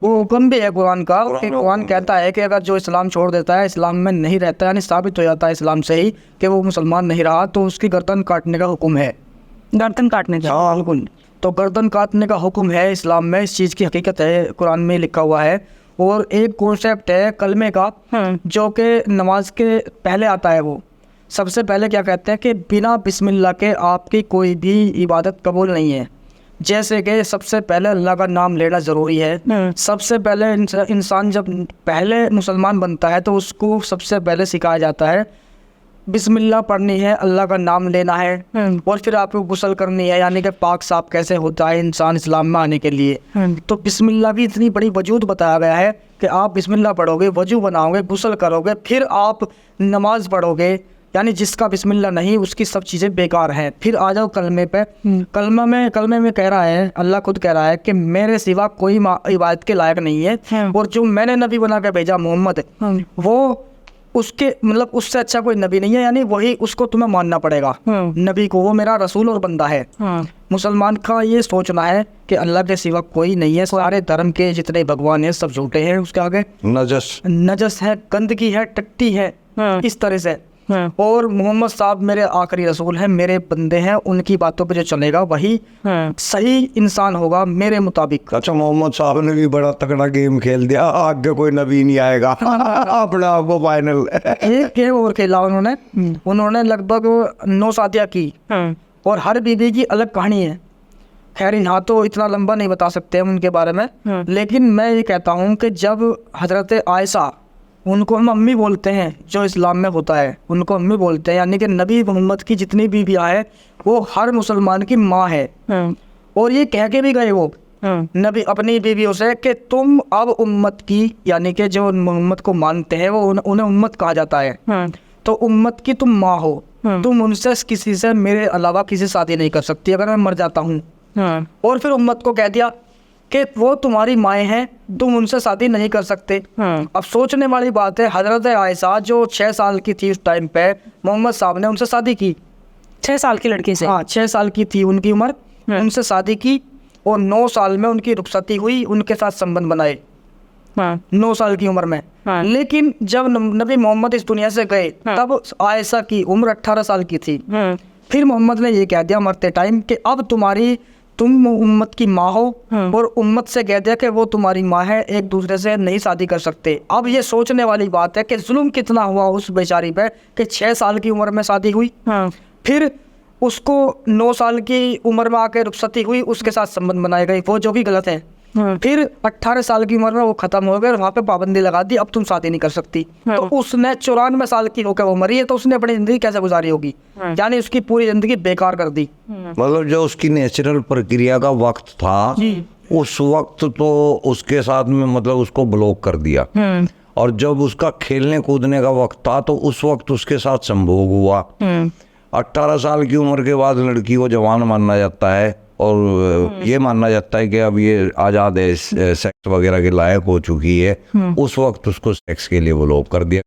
वो हुक्म भी है कुरान का कि कुरान कहता है कि अगर जो इस्लाम छोड़ देता है, इस्लाम में नहीं रहता, यानी साबित हो जाता है इस्लाम से ही कि वो मुसलमान नहीं रहा, तो उसकी गर्दन काटने का हुक्म है। गर्दन काटने का? हाँ बिल्कुल, तो गर्दन काटने का हुक्म है इस्लाम में, इस चीज़ की हकीकत है, कुरान में लिखा हुआ है। और एक कॉन्सेप्ट है कलमे का, जो कि नमाज के पहले आता है। वो सबसे पहले क्या कहते हैं कि बिना बिस्मिल्लाह के आपकी कोई भी इबादत कबूल नहीं है। जैसे कि सबसे पहले अल्लाह का नाम लेना ज़रूरी है। सबसे पहले इंसान जब पहले मुसलमान बनता है तो उसको सबसे पहले सिखाया जाता है बिस्मिल्लाह पढ़नी है, अल्लाह का नाम लेना है, और फिर आपको गुस्ल करनी है, यानी कि पाक साफ कैसे होता है इंसान इस्लाम में आने के लिए। तो बिस्मिल्लाह की इतनी बड़ी वजूद बताया गया है कि आप बिस्मिल्लाह पढ़ोगे, वजू बनाओगे, गुस्ल करोगे, फिर आप नमाज पढ़ोगे, यानी जिसका बिस्मिल्लाह नहीं उसकी सब चीज़ें बेकार हैं। फिर आ जाओ कलमे पे। कलमे में कह रहा है, अल्लाह खुद कह रहा है कि मेरे सिवा कोई इबादत के लायक नहीं है, और जो मैंने नबी बना के भेजा मोहम्मद, वो उसके मतलब उससे अच्छा कोई नबी नहीं है, यानी वही उसको तुम्हें मानना पड़ेगा नबी को, वो मेरा रसूल और बंदा है। मुसलमान का ये सोचना है कि अल्लाह के सिवा कोई नहीं है, सारे धर्म के जितने भगवान हैं सब झूठे हैं, उसके आगे नजस है, गंदगी है, टट्टी है, इस तरह से। और मोहम्मद साहब मेरे आखिरी रसूल हैं, मेरे बंदे हैं, उनकी बातों पे जो चलेगा वही सही इंसान होगा मेरे मुताबिक। अच्छा, मोहम्मद साहब ने भी बड़ा तगड़ा गेम खेल दिया, आगे कोई नबी नहीं आएगा अपने आप को फाइनल। एक गेम और खेला उन्होंने लगभग 9 शादियाँ की, और हर बीवी की अलग कहानी है। खैर यहाँ तो इतना लंबा नहीं बता सकते हम उनके बारे में, लेकिन मैं ये कहता हूँ कि जब हजरत आयशा, उनको हम अम्मी बोलते हैं, जो इस्लाम में होता है उनको अम्मी बोलते हैं, यानी कि नबी मोहम्मद की जितनी बीवियाँ हैं वो हर मुसलमान की माँ है। और ये कह के भी गए वो नबी अपनी बीवियों से कि तुम अब उम्मत की, यानी कि जो मोहम्मद को मानते हैं वो उन्हें उम्मत कहा जाता है, तो उम्मत की तुम माँ हो, तुम उनसे किसी से मेरे अलावा किसी शादी नहीं कर सकती अगर मैं मर जाता हूँ। और फिर उम्मत को कह दिया कि वो तुम्हारी माएँ हैं, तुम उनसे शादी नहीं कर सकते। अब सोचने वाली बात है, हजरत आयशा जो 6 साल की थी उस टाइम पे, मोहम्मद साहब ने उनसे शादी की, 6 साल की लड़की से। हाँ 6 साल की थी उनकी उम्र, उनसे शादी की, और 9 साल में उनकी रुखसती हुई, उनके साथ संबंध बनाए 9 साल की उम्र में। लेकिन जब नबी मोहम्मद इस दुनिया से गए तब आयशा की उम्र 18 साल की थी। फिर मोहम्मद ने ये कह दिया मरते टाइम कि अब तुम उम्मत की माँ हो, और उम्मत से कह दिया कि वो तुम्हारी माँ है, एक दूसरे से नहीं शादी कर सकते। अब ये सोचने वाली बात है कि जुल्म कितना हुआ उस बेचारी पे कि 6 साल की उम्र में शादी हुई, फिर उसको 9 साल की उम्र में आके रुखसती हुई, उसके साथ संबंध बनाए गए, वो जो कि गलत है। फिर 18 साल की उम्र में वो खत्म हो गए और वहाँ पे पाबंदी लगा दी, अब तुम शादी नहीं कर सकती। तो उसने 94 साल की होकर वो मरी है, तो उसने अपनी जिंदगी कैसे गुजारी होगी, यानी उसकी पूरी जिंदगी बेकार कर दी। मतलब जो उसकी नेचुरल प्रक्रिया का वक्त था उस वक्त तो उसके साथ में मतलब उसको ब्लॉक कर दिया, और जब उसका खेलने कूदने का वक्त था तो उस वक्त उसके साथ संभोग हुआ। 18 साल की उम्र के बाद लड़की को जवान माना जाता है, और ये मानना जाता है कि अब ये आज़ाद है, सेक्स वगैरह के लायक हो चुकी है, उस वक्त उसको सेक्स के लिए ब्लॉक कर दिया।